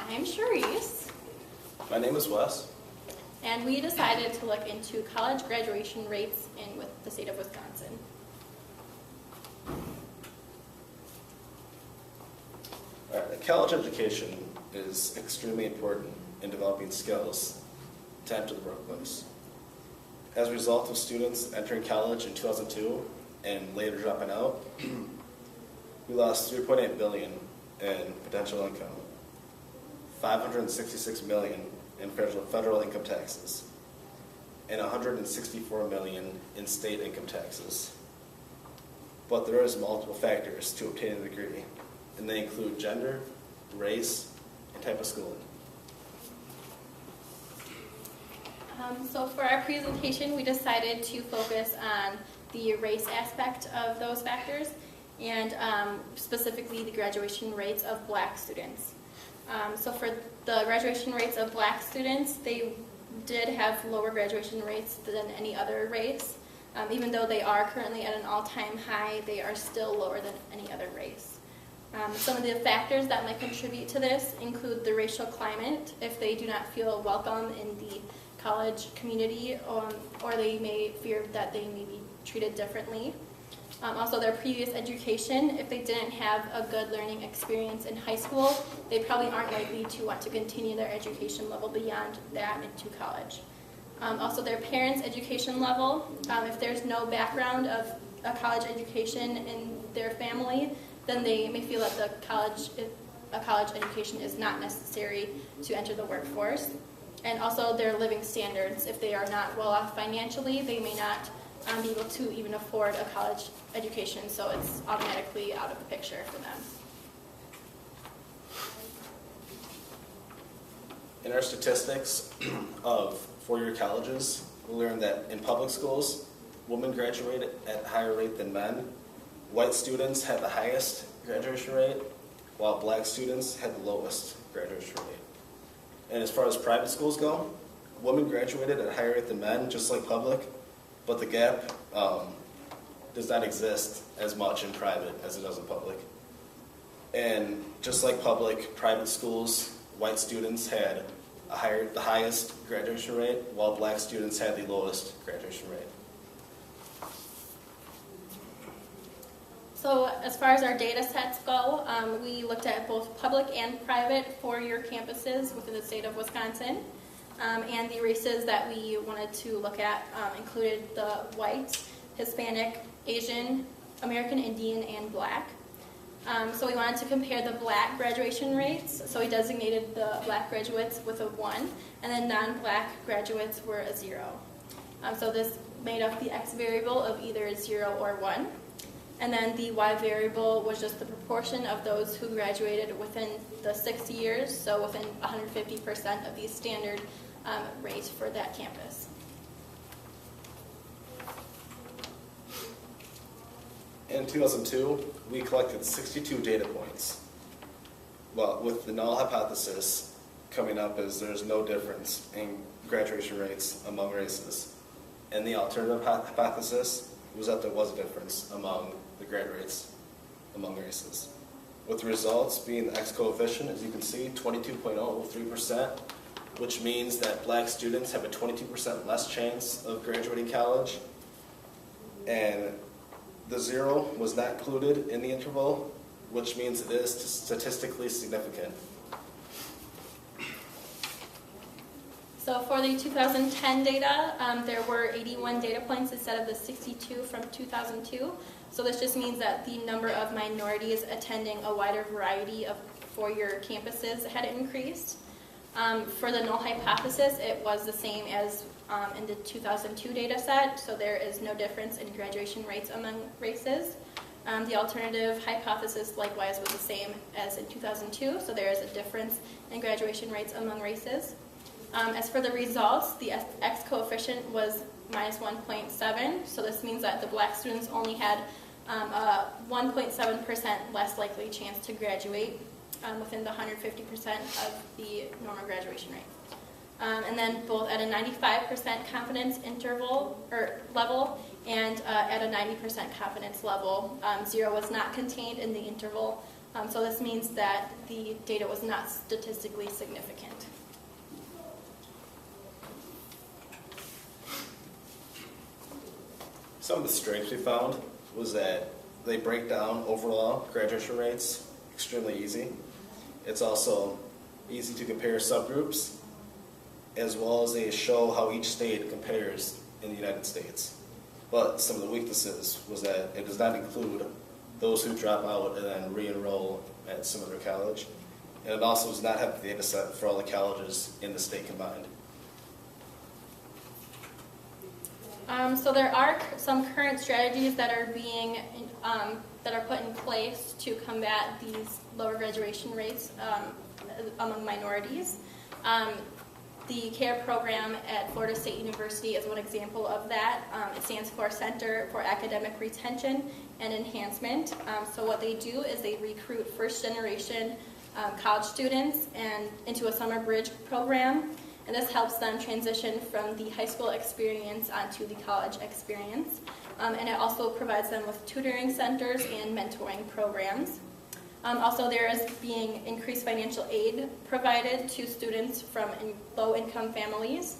I'm Charise. My name is Wes. And we decided to look into college graduation rates with the state of Wisconsin. All right, college education is extremely important in developing skills to enter the workplace. As a result of students entering college in 2002 and later dropping out, we lost $3.8 billion in potential income, $566 million in federal income taxes, and $164 million in state income taxes. But there is multiple factors to obtain a degree, and they include gender, race, and type of schooling. So for our presentation, we decided to focus on the race aspect of those factors, and specifically the graduation rates of Black students. So for the graduation rates of Black students, they did have lower graduation rates than any other race. Even though they are currently at an all-time high, they are still lower than any other race. Some of the factors that might contribute to this include the racial climate, if they do not feel welcome in the college community, or they may fear that they may be treated differently. Also their previous education, if they didn't have a good learning experience in high school, they probably aren't likely to want to continue their education level beyond that into college. Also their parents' education level, if there's no background of a college education in their family, then they may feel that a college education is not necessary to enter the workforce. And also their living standards, if they are not well off financially, they may not be able to even afford a college education, so it's automatically out of the picture for them. In our statistics of four-year colleges, we learned that in public schools, women graduate at a higher rate than men. White students had the highest graduation rate, while Black students had the lowest graduation rate. And as far as private schools go, women graduated at a higher rate than men, just like public, but the gap does not exist as much in private as it does in public. And just like public, private schools, white students had the highest graduation rate, while Black students had the lowest graduation rate. So as far as our data sets go, we looked at both public and private four-year campuses within the state of Wisconsin. And the races that we wanted to look at included the white, Hispanic, Asian, American Indian, and Black. So we wanted to compare the Black graduation rates. So we designated the Black graduates with a 1, and then non-Black graduates were a 0. So this made up the X variable of either 0 or 1. And then the Y variable was just the proportion of those who graduated within the 6 years, so within 150% of the standard rate for that campus. In 2002, we collected 62 data points. Well, with the null hypothesis coming up as there's no difference in graduation rates among races. And the alternative hypothesis was that there was a difference among the grad rates among races. With the results being the X coefficient, as you can see, 22.03%, which means that Black students have a 22% less chance of graduating college. And the 0 was not included in the interval, which means it is statistically significant. So for the 2010 data, there were 81 data points instead of the 62 from 2002. So this just means that the number of minorities attending a wider variety of four-year campuses had increased. For the null hypothesis, it was the same as in the 2002 data set, so there is no difference in graduation rates among races. The alternative hypothesis likewise was the same as in 2002, so there is a difference in graduation rates among races. As for the results, the X coefficient was minus 1.7, so this means that the Black students only had a 1.7% less likely chance to graduate within the 150% of the normal graduation rate. And then both at a 95% confidence interval or level and at a 90% confidence level, 0 was not contained in the interval So this means that the data was not statistically significant. Some of the strengths we found was that they break down overall graduation rates extremely easy. It's also easy to compare subgroups, as well as they show how each state compares in the United States. But some of the weaknesses was that it does not include those who drop out and then re-enroll at some other college. And it also does not have the data set for all the colleges in the state combined. So there are some current strategies that are being that are put in place to combat these lower graduation rates among minorities. The CARE program at Florida State University is one example of that. It stands for Center for Academic Retention and Enhancement. So what they do is they recruit first-generation college students into a summer bridge program, and this helps them transition from the high school experience onto the college experience. And it also provides them with tutoring centers and mentoring programs. Also, there is being increased financial aid provided to students from low-income families.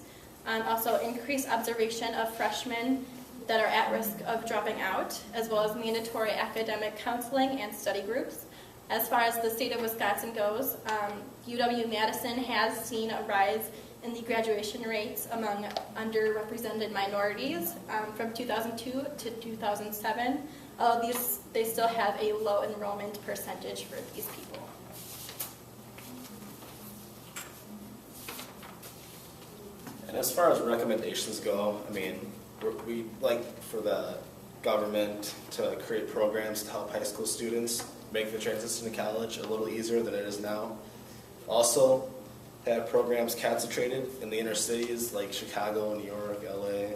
Also, increased observation of freshmen that are at risk of dropping out, as well as mandatory academic counseling and study groups. As far as the state of Wisconsin goes, UW-Madison has seen a rise in the graduation rates among underrepresented minorities from 2002 to 2007. Although they still have a low enrollment percentage for these people. And as far as recommendations go, I mean, we like for the government to create programs to help high school students make the transition to college a little easier than it is now. Also, have programs concentrated in the inner cities like Chicago, New York, LA,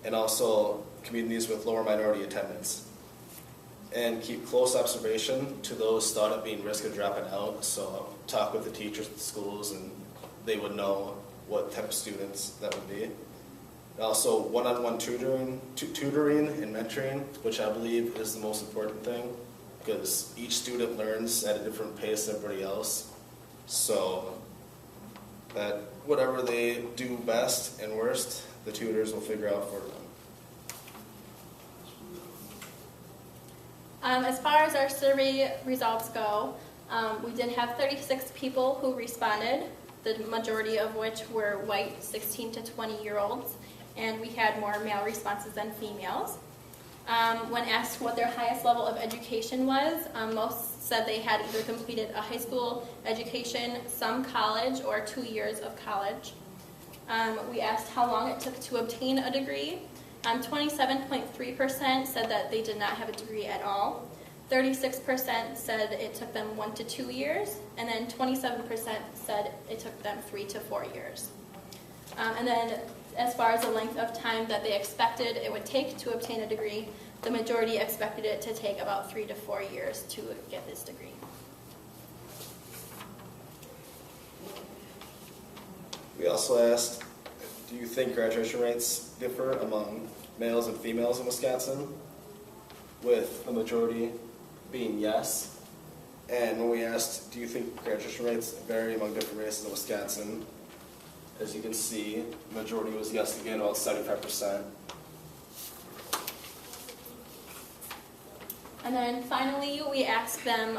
and also communities with lower minority attendance. And keep close observation to those thought of being risk of dropping out. So talk with the teachers at the schools and they would know what type of students that would be. And also one-on-one tutoring and mentoring, which I believe is the most important thing because each student learns at a different pace than everybody else. So that whatever they do best and worst, the tutors will figure out for them. As far as our survey results go, we did have 36 people who responded, the majority of which were white 16 to 20-year-olds, and we had more male responses than females. When asked what their highest level of education was, most said they had either completed a high school education, some college, or 2 years of college. We asked how long it took to obtain a degree. 27.3% said that they did not have a degree at all. 36% said it took them 1 to 2 years, and then 27% said it took them 3 to 4 years. And then as far as the length of time that they expected it would take to obtain a degree, the majority expected it to take about 3 to 4 years to get this degree. We also asked, do you think graduation rates differ among males and females in Wisconsin? With the majority being yes. And when we asked, do you think graduation rates vary among different races in Wisconsin? As you can see, the majority was yes again, about 75%. And then finally, we asked them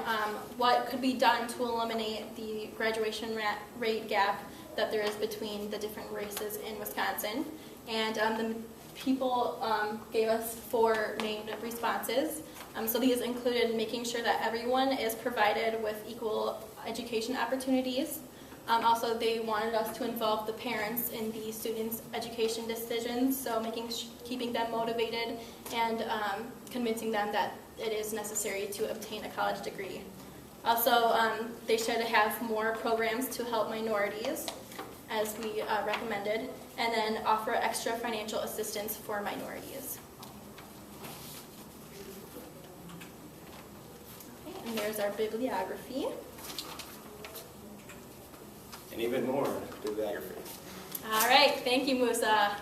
what could be done to eliminate the graduation rate gap that there is between the different races in Wisconsin. And the people gave us 4 main responses. So these included making sure that everyone is provided with equal education opportunities. Also, they wanted us to involve the parents in the students' education decisions, so keeping them motivated and convincing them that it is necessary to obtain a college degree. Also, they should have more programs to help minorities, as we recommended, and then offer extra financial assistance for minorities. Okay, and there's our bibliography. And even more bibliography. All right, thank you, Musa.